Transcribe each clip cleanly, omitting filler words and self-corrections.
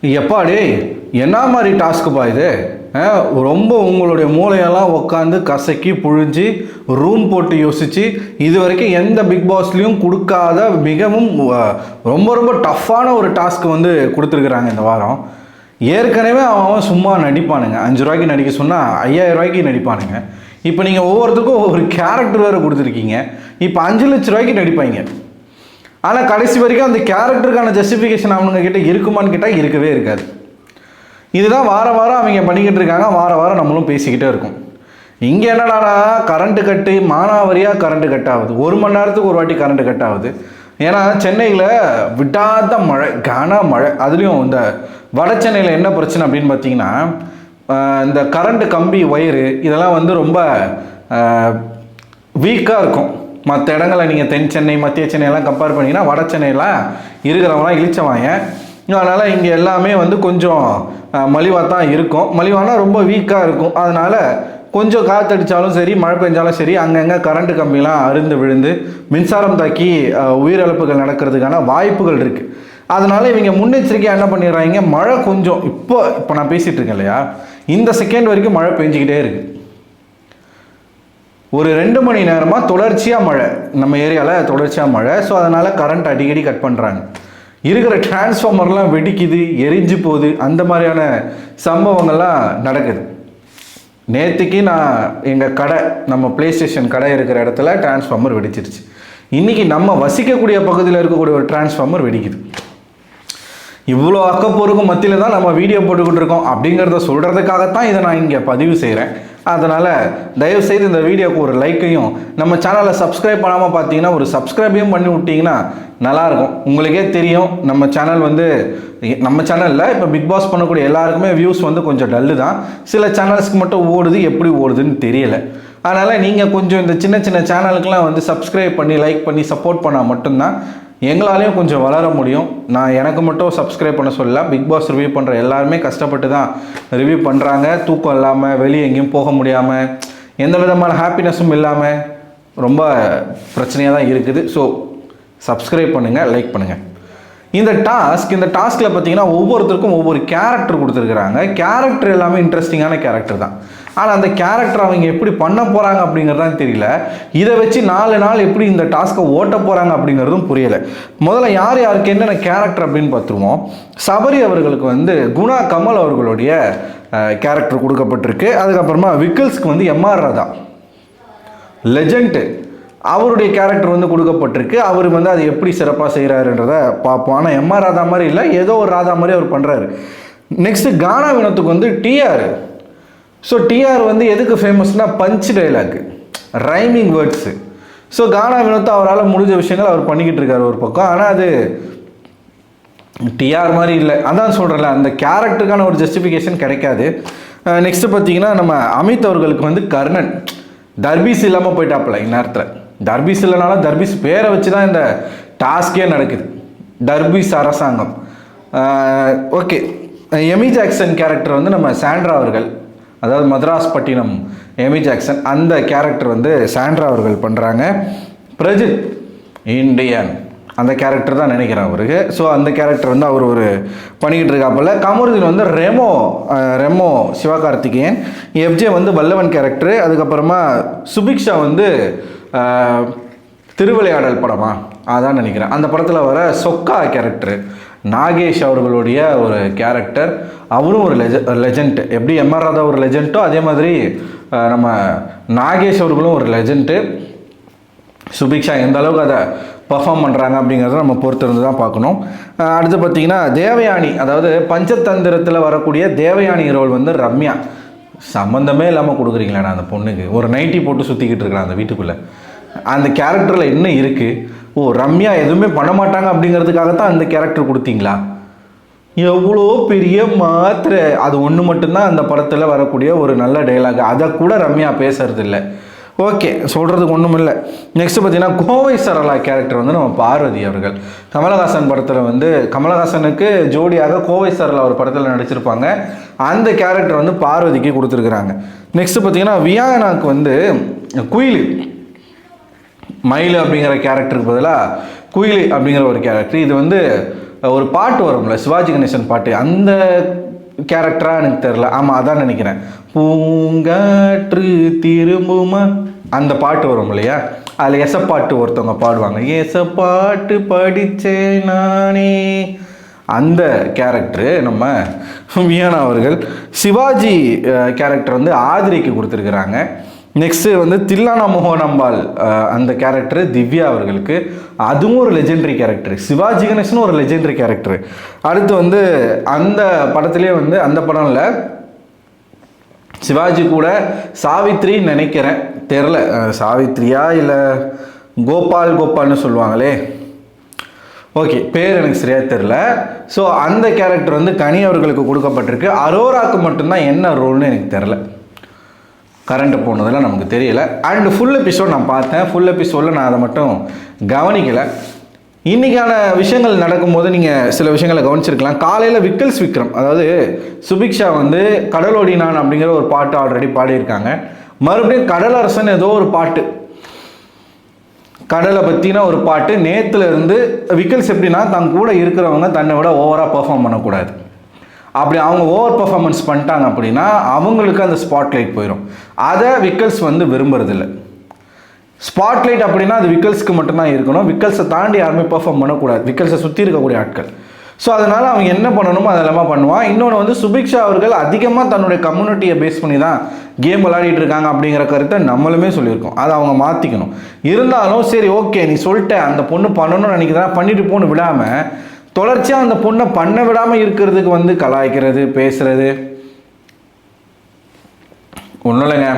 எப்பாடி என்ன மாதிரி டாஸ்க்குப்பா இது? ரொம்ப உங்களுடைய மூளையெல்லாம் உட்காந்து கசக்கி புழிஞ்சு ரூம் போட்டு யோசித்து இது வரைக்கும் எந்த பிக் பாஸ்லேயும் கொடுக்காத மிகவும் ரொம்ப ரொம்ப டஃப்பான ஒரு டாஸ்க்கு வந்து கொடுத்துருக்குறாங்க இந்த வாரம். ஏற்கனவே அவன் சும்மா நடிப்பானுங்க, 5 ரூபாய்க்கு நடிக்க சொன்னால் 5000 ரூபாய்க்கு நடிப்பானுங்க. இப்போ நீங்கள் ஒவ்வொருத்தருக்கும் ஒரு கேரக்டர் வேறு கொடுத்துருக்கீங்க. இப்போ 5 லட்ச ரூபாய்க்கு நடிப்பாங்க. ஆனால் கடைசி வரைக்கும் அந்த கேரக்டருக்கான ஜஸ்டிஃபிகேஷன் அவங்க கிட்ட இருக்குமான்னு கேட்டால் இருக்கவே இருக்காது. இதுதான் வார வாரம் அவங்க பண்ணிக்கிட்டு இருக்காங்க. வார வாரம் நம்மளும் பேசிக்கிட்டே இருக்கோம். இங்கே என்னடானா கரண்ட்டு கட்டு மானாவரியாக கரண்ட்டு கட் ஆகுது. 1 மணி நேரத்துக்கு ஒரு வாட்டி கரண்ட்டு கட் ஆகுது. ஏன்னா சென்னையில் விடாத மழை, கன மழை. அதுலேயும் இந்த வட சென்னையில் என்ன பிரச்சனை அப்படின்னு பார்த்தீங்கன்னா, இந்த கரண்ட்டு கம்பி ஒயரு இதெல்லாம் வந்து ரொம்ப வீக்காக இருக்கும். மற்ற இடங்களை நீங்கள் தென் சென்னை மத்திய சென்னையெல்லாம் கம்பேர் பண்ணிங்கன்னா வட சென்னையெல்லாம் இருக்கிறவங்களாம் இழிச்சவாங்க. அதனால் இங்கே எல்லாமே வந்து கொஞ்சம் மலிவாக தான் இருக்கும். மலிவானா ரொம்ப வீக்காக இருக்கும். அதனால் கொஞ்சம் காற்றடித்தாலும் சரி மழை பெஞ்சாலும் சரி அங்கங்கே கரண்ட்டு கம்பிலாம் அருந்து விழுந்து மின்சாரம் தாக்கி உயிரிழப்புகள் நடக்கிறதுக்கான வாய்ப்புகள் இருக்குது. அதனால் இவங்க முன்னெச்சரிக்கையாக என்ன பண்ணிடுறாங்க, மழை கொஞ்சம் இப்போ நான் பேசிகிட்டு இருக்கேன் இல்லையா, இந்த செகண்ட் வரைக்கும் மழை பெஞ்சிக்கிட்டே இருக்குது. ஒரு 2 மணி நேரமாக தொடர்ச்சியாக மழை, நம்ம ஏரியாவில் தொடர்ச்சியாக மழை. ஸோ அதனால் கரண்ட் அடிக்கடி கட் பண்ணுறாங்க. இருக்கிற டிரான்ஸ்ஃபார்மர்லாம் வெடிக்குது, எரிஞ்சு போகுது. அந்த மாதிரியான சம்பவங்கள்லாம் நடக்குது. நேற்றுக்கு நான் எங்கள் கடை, நம்ம ப்ளே ஸ்டேஷன் கடை இருக்கிற இடத்துல டிரான்ஸ்ஃபார்மர் வெடிச்சிருச்சு. இன்றைக்கி நம்ம வசிக்கக்கூடிய பகுதியில் இருக்கக்கூடிய ஒரு டிரான்ஸ்ஃபார்மர் வெடிக்குது. இவ்வளோ அக்கப்போருக்கும் மத்தியில் தான் நம்ம வீடியோ போட்டுக்கிட்டு இருக்கோம். அப்படிங்கிறத சொல்கிறதுக்காகத்தான் இதை நான் இங்கே பதிவு செய்கிறேன். அதனால் தயவுசெய்து இந்த வீடியோவுக்கு ஒரு லைக்கையும், நம்ம சேனலை சப்ஸ்கிரைப் பண்ணாமல் பார்த்தீங்கன்னா ஒரு சப்ஸ்கிரைபையும் பண்ணி விட்டிங்கன்னா நல்லாயிருக்கும். உங்களுக்கே தெரியும் நம்ம சேனல் வந்து, நம்ம சேனலில் இப்போ பிக் பாஸ் பண்ணக்கூடிய எல்லாருக்குமே வியூஸ் வந்து கொஞ்சம் டல்லு தான். சில சேனல்ஸ்க்கு மட்டும் ஓடுது, எப்படி ஓடுதுன்னு தெரியலை. அதனால் நீங்கள் கொஞ்சம் இந்த சின்ன சின்ன சேனலுக்கெலாம் வந்து சப்ஸ்கிரைப் பண்ணி லைக் பண்ணி சப்போர்ட் பண்ணால் மட்டும்தான் எங்களாலேயும் கொஞ்சம் வளர முடியும். நான் எனக்கு மட்டும் சப்ஸ்கிரைப் பண்ண சொல்லலாம். பிக் பாஸ் ரிவ்யூ பண்ணுற எல்லாருமே கஷ்டப்பட்டு தான் ரிவ்யூ பண்ணுறாங்க. தூக்கம் இல்லாமல், வெளியே எங்கேயும் போக முடியாமல், எந்த விதமான ஹாப்பினஸும் இல்லாமல் ரொம்ப பிரச்சனையாக தான் இருக்குது. ஸோ சப்ஸ்கிரைப் பண்ணுங்கள், லைக் பண்ணுங்கள். இந்த டாஸ்கில் பார்த்தீங்கன்னா ஒவ்வொருத்தருக்கும் ஒவ்வொரு கேரக்டர் கொடுத்துருக்குறாங்க. கேரக்டர் எல்லாமே இன்ட்ரெஸ்டிங்கான கேரக்டர் தான். ஆனால் அந்த கேரக்டர் அவங்க எப்படி பண்ண போகிறாங்க அப்படிங்கிறதான் தெரியல. இதை வச்சு 4 நாள் எப்படி இந்த டாஸ்க்கை ஓட்ட போகிறாங்க அப்படிங்கிறதும் புரியலை. முதல்ல யார் யாருக்கு என்னென்ன கேரக்டர் அப்படின்னு பார்த்துருவோம். சபரி அவர்களுக்கு வந்து குணா கமல் அவர்களுடைய கேரக்டர் கொடுக்கப்பட்டிருக்கு. அதுக்கப்புறமா விக்கில்ஸ்க்கு வந்து எம்ஆர் ராதா லெஜெண்ட் அவருடைய கேரக்டர் வந்து கொடுக்கப்பட்டிருக்கு. அவர் வந்து அதை எப்படி சிறப்பாக செய்கிறாருன்றதை பார்ப்போம். ஆனால் எம்ஆர் ராதா மாதிரி இல்லை, ஏதோ ஒரு ராதா மாதிரி அவர் பண்ணுறாரு. நெக்ஸ்ட்டு கானா வினோத்துக்கு வந்து டிஆர். ஸோ டிஆர் வந்து எதுக்கு ஃபேமஸ்னால் punch dialogue, rhyming words. So Gana Vinoth அவரால் முடிஞ்ச விஷயங்கள் அவர் பண்ணிக்கிட்டு இருக்கார் ஒரு பக்கம். ஆனால் அது டிஆர் மாதிரி இல்லை. அதான் சொல்கிறேன்ல, அந்த கேரக்டருக்கான ஒரு ஜஸ்டிஃபிகேஷன் கிடைக்காது. நெக்ஸ்ட்டு பார்த்தீங்கன்னா நம்ம அமித் அவர்களுக்கு வந்து கர்ணன் தர்பீஸ் இல்லாமல் போயிட்டாப்பில். இந்நேரத்தில் தர்பீஸ் இல்லைனாலும் தர்பீஸ் பேரை வச்சு தான் இந்த டாஸ்கே நடக்குது. தர்பீஸ் அரசாங்கம். ஓகே, எமி ஜாக்சன் கேரக்டர் வந்து நம்ம சாண்ட்ரா அவர்கள், அதாவது மദ്രാஸ் பட்டினம் எமி ஜாக்சன், அந்த கேரக்டர் வந்து சாண்ட்ரா அவர்கள் பண்ணுறாங்க. பிரஜித் இண்டியன் அந்த கேரக்டர் தான் நினைக்கிறேன் அவருக்கு. ஸோ அந்த கேரக்டர் வந்து அவர் ஒரு பண்ணிக்கிட்டு இருக்காப்பில். கமருதீன் வந்து ரெமோ சிவகார்த்திகேயன், எஃப்ஜே வந்து வல்லவன் கேரக்டரு. அதுக்கப்புறமா சுபிக்ஷா வந்து திருவிளையாடல் படமா அதான் நினைக்கிறேன், அந்த படத்தில் வர சொக்கா கேரக்டரு. நாகேஷ் அவர்களுடைய ஒரு கேரக்டர், அவரும் ஒரு லெஜெண்ட். எப்படி எம்ஆர் ராதா ஒரு லெஜெண்ட்டோ அதே மாதிரி நம்ம நாகேஷ் அவர்களும் ஒரு லெஜெண்ட்டு. சுபிக்ஷா எந்த அளவுக்கு அதை பர்ஃபார்ம் பண்ணுறாங்க அப்படிங்கிறத நம்ம பொறுத்திருந்து தான் பார்க்கணும். அடுத்து பார்த்திங்கன்னா தேவயானி, அதாவது பஞ்சதந்திரத்தில் வரக்கூடிய தேவயானி ரோல் வந்து ரம்யா. சம்மந்தமே இல்லாமல் கொடுக்குறீங்களா அந்த பொண்ணுக்கு? ஒரு நைட்டி போட்டு சுற்றிக்கிட்டு இருக்கிறான் அந்த வீட்டுக்குள்ளே. அந்த கேரக்டரில் என்ன இருக்குது? ஓ, ரம்யா எதுவுமே பண்ண மாட்டாங்க அப்படிங்கிறதுக்காகத்தான் அந்த கேரக்டர் கொடுத்தீங்களா? எவ்வளோ பெரிய மாத்திரை, அது ஒன்று மட்டும்தான் அந்த படத்தில் வரக்கூடிய ஒரு நல்ல டைலாக். அதை கூட ரம்யா பேசுறது இல்லை. ஓகே, சொல்கிறதுக்கு ஒன்றும் இல்லை. நெக்ஸ்ட்டு பார்த்தீங்கன்னா கோவை சரளா கேரக்டர் வந்து நம்ம பார்வதி அவர்கள். கமலஹாசன் படத்தில் வந்து கமலஹாசனுக்கு ஜோடியாக கோவை சரளா ஒரு படத்தில் நடிச்சிருப்பாங்க. அந்த கேரக்டர் வந்து பார்வதிக்கு கொடுத்துருக்குறாங்க. நெக்ஸ்ட்டு பார்த்தீங்கன்னா வியானாக்கு வந்து குயில், மயில் அப்படிங்கிற கேரக்டருக்கு பதிலாக குயில் அப்படிங்கிற ஒரு கேரக்டர். இது வந்து ஒரு பாட்டு வரும்ல சிவாஜி கணேசன் பாட்டு, அந்த கேரக்டரா எனக்கு தெரில. ஆமாம் அதான் நினைக்கிறேன். பூங்காற்று திரும்புமா அந்த பாட்டு வரும் இல்லையா, அதில் எசப்பாட்டு ஒருத்தவங்க பாடுவாங்க, எசப்பாட்டு படித்தேன் நானே. அந்த கேரக்டரு நம்ம வியானா அவர்கள். சிவாஜி கேரக்டர் வந்து ஆதிரிக்கு கொடுத்துருக்குறாங்க. நெக்ஸ்ட்டு வந்து தில்லானா மோகனாம்பாள் அந்த கேரக்டரு திவ்யா அவர்களுக்கு. அதுவும் ஒரு லெஜெண்டரி கேரக்டர். சிவாஜி கணேசனும் ஒரு லெஜெண்டரி கேரக்டர். அடுத்து வந்து அந்த படத்துலேயே வந்து அந்த படம்ல சிவாஜி கூட சாவித்ரின்னு நினைக்கிறேன், தெரில சாவித்ரியா இல்லை கோபால்னு சொல்லுவாங்களே, ஓகே பேர் எனக்கு சரியாக தெரில. ஸோ அந்த கேரக்டர் வந்து கனி அவர்களுக்கு கொடுக்கப்பட்டிருக்கு. அரோராக்கு மட்டும்தான் என்ன ரோல்னு எனக்கு தெரில, கரண்ட் போனதில் நமக்கு தெரியல. அண்டு ஃபுல் எபிசோட் நான் பார்த்தேன். ஃபுல் எபிசோடில் நான் அதை மட்டும் கவனிக்கலை. இன்றைக்கான விஷயங்கள் நடக்கும்போது நீங்கள் சில விஷயங்களை கவனிச்சிருக்கலாம். காலையில் விக்கல்ஸ் விக்ரம், அதாவது சுபிக்ஷா வந்து கடலோடினான் அப்படிங்கிற ஒரு பாட்டு ஆல்ரெடி பாடியிருக்காங்க. மறுபடியும் கடலரசன் ஏதோ ஒரு பாட்டு, கடலை பற்றின ஒரு பாட்டு. நேற்றுல இருந்து விக்கல்ஸ் எப்படின்னா தன் கூட இருக்கிறவங்க தன்னை விட ஓவராக பெர்ஃபார்ம் பண்ணக்கூடாது. அப்படி அவங்க ஓவர் பர்ஃபார்மன்ஸ் பண்ணிட்டாங்க அப்படின்னா அவங்களுக்கு அந்த ஸ்பாட்லைட் போயிடும். அதை விக்கல்ஸ் வந்து விரும்புறதில்லை. ஸ்பாட்லைட் அப்படின்னா அது விக்கல்ஸ்க்கு மட்டும்தான் இருக்கணும். விக்கல்ஸை தாண்டி யாருமே பெர்ஃபார்ம் பண்ணக்கூடாது, விக்கல்ஸை சுற்றி இருக்கக்கூடிய ஆட்கள். ஸோ அதனால் அவங்க என்ன பண்ணணுமோ அதெல்லாம் பண்ணுவான். இன்னொன்று வந்து சுபிக்ஷா அவர்கள் அதிகமாக தன்னுடைய கம்யூனிட்டியை பேஸ் பண்ணி தான் கேம் விளையாடிட்டு இருக்காங்க அப்படிங்கிற கருத்தை நம்மளுமே சொல்லியிருக்கோம். அதை அவங்க மாற்றிக்கணும். இருந்தாலும் சரி ஓகே நீ சொல்லிட்ட அந்த பொண்ணு பண்ணணும்னு நினைக்கிறதா பண்ணிட்டு போன்னு விடாமல் தொடர்ச்சியாக அந்த பொண்ணை பண்ண விடாமல் இருக்கிறதுக்கு வந்து கலாய்க்கிறது, பேசுறது ஒன்றும் இல்லைங்க.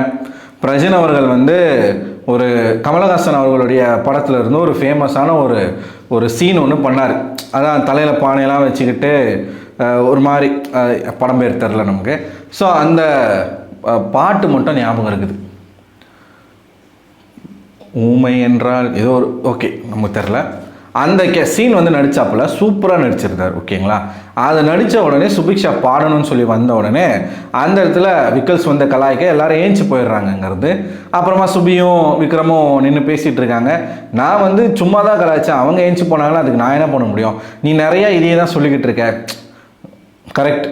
பிரஜன் அவர்கள் வந்து ஒரு கமலஹாசன் அவர்களுடைய படத்தில் இருந்து ஒரு ஃபேமஸான ஒரு சீன் ஒன்று பண்ணார். அதான் தலையில் பானையெல்லாம் வச்சுக்கிட்டு ஒரு மாதிரி படம் பேர் தெரில நமக்கு. ஸோ அந்த பாட்டு மட்டும் ஞாபகம் இருக்குது. ஊமை என்றால் ஏதோ ஒரு ஓகே நமக்கு தெரில. அந்த சீன் வந்து நடித்தாப்புல சூப்பராக நடிச்சிருந்தார் ஓகேங்களா. அதை நடித்த உடனே சுபிக்ஷா பாடணும்னு சொல்லி வந்த உடனே அந்த இடத்துல விக்கல்ஸ் வந்து கலாய்க்க எல்லாரும் ஏஞ்சி போயிடுறாங்கங்கிறது. அப்புறமா சுபியும் விக்ரமும் நின்று பேசிகிட்டு இருக்காங்க. நான் வந்து சும்மா தான் கலாய்ச்சேன், அவங்க ஏஞ்சி போனாங்கன்னா அதுக்கு நான் என்ன பண்ண முடியும், நீ நிறையா இதையே தான் சொல்லிக்கிட்டு இருக்க. கரெக்ட்,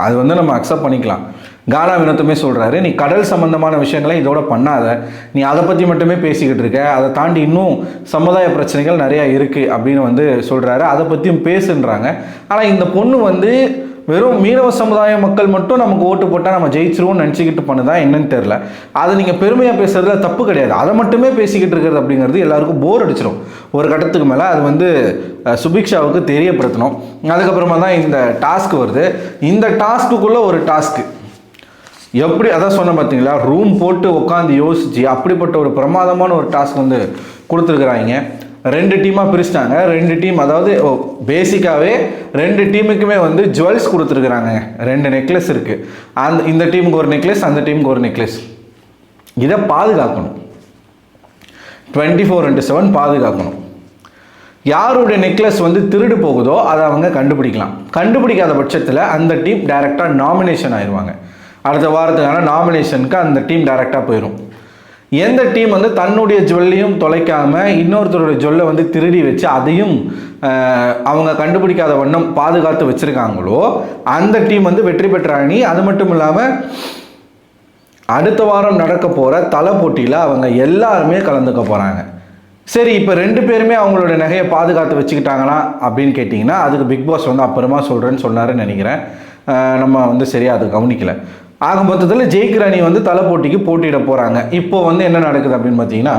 அது வந்து நம்ம அக்செப்ட் பண்ணிக்கலாம். கானா வினோத்துமே சொல்கிறாரு, நீ கடல் சம்மந்தமான விஷயங்களை இதோட பண்ணாத, நீ அதை பற்றி மட்டுமே பேசிக்கிட்டு இருக்க, அதை தாண்டி இன்னும் சமுதாய பிரச்சனைகள் நிறையா இருக்குது அப்படின்னு வந்து சொல்கிறாரு. அதை பற்றியும் பேசுன்றாங்க. ஆனால் இந்த பொண்ணு வந்து வெறும் மீனவ சமுதாய மக்கள் மட்டும் நமக்கு ஓட்டு போட்டால் நம்ம ஜெயிச்சிருவோம்னு நினச்சிக்கிட்டு பண்ணுதான் என்னன்னு தெரில. அதை நீங்கள் பெருமையாக பேசுகிறதுல தப்பு கிடையாது. அதை மட்டுமே பேசிக்கிட்டு இருக்கிறது அப்படிங்கிறது எல்லாருக்கும் போர் அடிச்சிடும் ஒரு கட்டத்துக்கு மேலே. அது வந்து சுபிக்ஷாவுக்கு தெரியப்படுத்தணும். அதுக்கப்புறமா தான் இந்த டாஸ்க் வருது. இந்த டாஸ்க்குள்ளே ஒரு டாஸ்க்கு எப்படி அதான் சொன்ன பார்த்தீங்களா, ரூம் போட்டு உட்காந்து யோசிச்சு அப்படிப்பட்ட ஒரு பிரமாதமான ஒரு டாஸ்க் வந்து கொடுத்துருக்குறாங்க. 2 டீமாக பிரிச்சிட்டாங்க. 2 டீம், அதாவது பேசிக்காகவே 2 டீமுக்குமே வந்து ஜுவல்ஸ் கொடுத்துருக்குறாங்க. 2 நெக்லஸ் இருக்குது. இந்த டீமுக்கு ஒரு நெக்லஸ், அந்த டீமுக்கு ஒரு நெக்லஸ். இதை பாதுகாக்கணும், 24/7 பாதுகாக்கணும். யாருடைய நெக்லஸ் வந்து திருடு போகுதோ அதை அவங்க கண்டுபிடிக்கலாம். கண்டுபிடிக்காத பட்சத்தில் அந்த டீம் டைரெக்டாக நாமினேஷன் ஆயிடுவாங்க. அடுத்த வாரத்துக்கான நாமினேஷனுக்கு அந்த டீம் டைரெக்டாக போயிடும். எந்த டீம் வந்து தன்னுடைய ஜுவல்லையும் தொலைக்காமல் இன்னொருத்தருடைய ஜுவல்லை வந்து திருடி வச்சு அதையும் அவங்க கண்டுபிடிக்காத வண்ணம் பாதுகாத்து வச்சுருக்காங்களோ அந்த டீம் வந்து வெற்றி பெற்ற அணி. அது மட்டும் இல்லாமல் அடுத்த வாரம் நடக்க போகிற தலை போட்டியில் அவங்க எல்லாருமே கலந்துக்க போகிறாங்க. சரி, இப்போ 2 பேருமே அவங்களோட நகையை பாதுகாத்து வச்சுக்கிட்டாங்களா அப்படின்னு கேட்டிங்கன்னா அதுக்கு பிக் பாஸ் வந்து அப்புறமா சொல்கிறேன்னு சொன்னாருன்னு நினைக்கிறேன். நம்ம வந்து சரியாக அதை கவனிக்கலை. ஆக மொத்தத்தில் ஜெயிக்கிற அணி வந்து தலை போட்டிக்கு போட்டியிட போகிறாங்க. இப்போ வந்து என்ன நடக்குது அப்படின்னு பார்த்தீங்கன்னா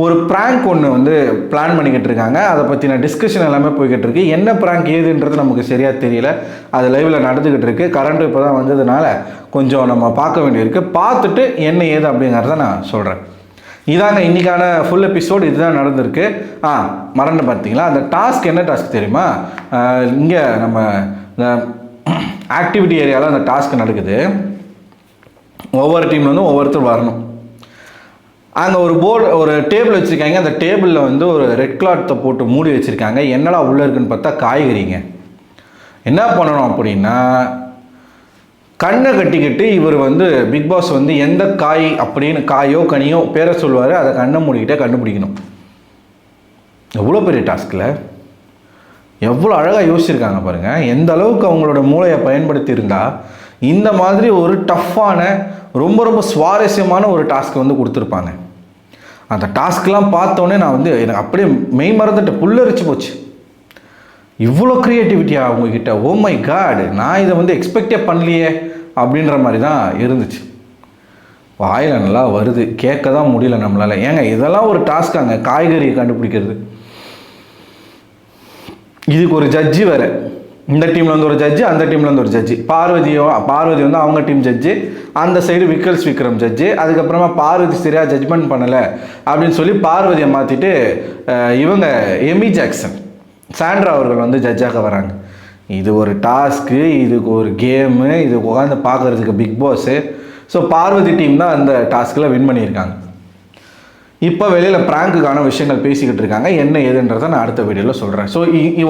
ஒரு ப்ராங்க் ஒன்று வந்து பிளான் பண்ணிக்கிட்டு இருக்காங்க. அதை பற்றின டிஸ்கஷன் எல்லாமே போய்கிட்டு இருக்கு. என்ன ப்ராங்க் ஏதுன்றது நமக்கு சரியாக தெரியல. அது லைவில் நடந்துக்கிட்டு இருக்குது. கரண்ட்டு இப்போ தான் வந்ததுனால கொஞ்சம் நம்ம பார்க்க வேண்டியிருக்கு. பார்த்துட்டு என்ன ஏது அப்படிங்கிறத நான் சொல்கிறேன். இதாங்க இன்றைக்கான ஃபுல் எபிசோடு. இதுதான் நடந்திருக்கு. மறந்து பார்த்தீங்களா, அந்த டாஸ்க் என்ன டாஸ்க் தெரியுமா, இங்கே நம்ம ஆக்டிவிட்டி ஏரியாவில் அந்த டாஸ்க் நடக்குது. ஒவ்வொரு டீமில் வந்து ஒவ்வொருத்தர் வரணும். அங்கே ஒரு டேபிள் வச்சுருக்காங்க. அந்த டேபிளில் வந்து ஒரு ரெட் கிளாத்தை போட்டு மூடி வச்சுருக்காங்க. என்னடா உள்ளே இருக்குன்னு பார்த்தா காய்கறிங்க. என்ன பண்ணணும் அப்படின்னா கண்ணை கட்டிக்கிட்டு இவர் வந்து பிக் பாஸ் வந்து எந்த காய் அப்படின்னு காயோ கனியோ பேரை சொல்லுவார், அதை கண்ணை மூடிக்கிட்டே கண்டுபிடிக்கணும். எவ்வளோ பெரிய டாஸ்கில் எவ்வளோ அழகாக யோசிச்சிருக்காங்க பாருங்கள். எந்த அளவுக்கு அவங்களோட மூளையை பயன்படுத்தி இருந்தால் இந்த மாதிரி ஒரு டஃப்பான ரொம்ப ரொம்ப சுவாரஸ்யமான ஒரு டாஸ்க்கை வந்து கொடுத்துருப்பாங்க. அந்த டாஸ்க்லாம் பார்த்தோன்னே நான் வந்து எனக்கு அப்படியே மெய் மறந்துட்டு புல்லரிச்சு போச்சு. இவ்வளோ க்ரியேட்டிவிட்டியா அவங்கக்கிட்ட, ஓ மை காட், நான் இதை வந்து எக்ஸ்பெக்டே பண்ணலையே அப்படின்ற மாதிரி தான் இருந்துச்சு. வாயில் நல்லா வருது, கேட்க தான் முடியல நம்மளால். ஏங்க இதெல்லாம் ஒரு டாஸ்க்காங்க, காய்கறியை கண்டுபிடிக்கிறது. இதுக்கு ஒரு ஜட்ஜி வேறு, இந்த டீமில் வந்து ஒரு ஜட்ஜு, அந்த டீமில் வந்து ஒரு ஜட்ஜி. பார்வதி வந்து அவங்க டீம் ஜட்ஜு, அந்த சைடு விக்ரம் ஜட்ஜு. அதுக்கப்புறமா பார்வதி சரியாக ஜட்ஜ்மெண்ட் பண்ணலை அப்படின்னு சொல்லி பார்வதியை மாற்றிட்டு இவங்க எமி ஜாக்சன், சாண்ட்ரா அவர்கள் வந்து ஜட்ஜாக வராங்க. இது ஒரு டாஸ்க்கு, இதுக்கு ஒரு கேமு, இது உட்காந்து பார்க்குறதுக்கு big boss. So Parvathi team தான் அந்த டாஸ்கில் வின் பண்ணியிருக்காங்க. இப்போ வெளியில் ப்ராங்குக்கான விஷயங்கள் பேசிக்கிட்டு இருக்காங்க. என்ன ஏதுன்றதை நான் அடுத்த வீடியோவில் சொல்கிறேன். ஸோ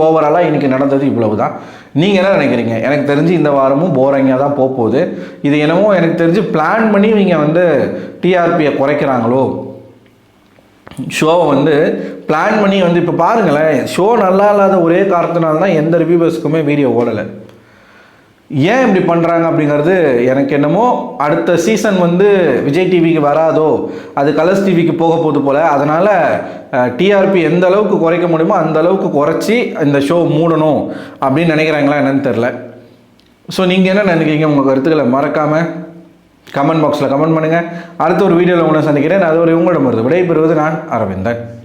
ஓவராலாக இன்றைக்கி நடந்தது இவ்வளவு தான். நீங்கள் என்ன நினைக்கிறீங்க? எனக்கு தெரிஞ்சு இந்த வாரமும் போரிங்காக தான் போகுது. இது என்னமோ எனக்கு தெரிஞ்சு பிளான் பண்ணி நீங்கள் வந்து டிஆர்பியை குறைக்கிறாங்களோ, ஷோவை வந்து பிளான் பண்ணி வந்து இப்போ பாருங்களேன், ஷோ நல்லா இல்லாத ஒரே காரணத்தினால தான் எந்த ரிவ்யூவர்ஸ்க்குமே வீடியோ ஓடலை. ஏன் இப்படி பண்ணுறாங்க அப்படிங்கிறது எனக்கு என்னமோ அடுத்த சீசன் வந்து விஜய் டிவிக்கு வராதோ, அது கலர்ஸ் டிவிக்கு போக போகுது போல். அதனால் டிஆர்பி எந்த அளவுக்கு குறைக்க முடியுமோ அந்த அளவுக்கு குறைச்சி இந்த ஷோ மூடணும் அப்படின்னு நினைக்கிறாங்களா என்னன்னு தெரில. ஸோ நீங்கள் என்ன நினைக்கிறீங்க? உங்கள் கருத்துக்களை மறக்காமல் கமெண்ட் பாக்ஸில் கமெண்ட் பண்ணுங்கள். அடுத்த ஒரு வீடியோவில் உங்களை சந்திக்கிறேன். அது ஒரு உங்களிடம் வருது. விடைபெறுவது நான் அரவிந்தன்.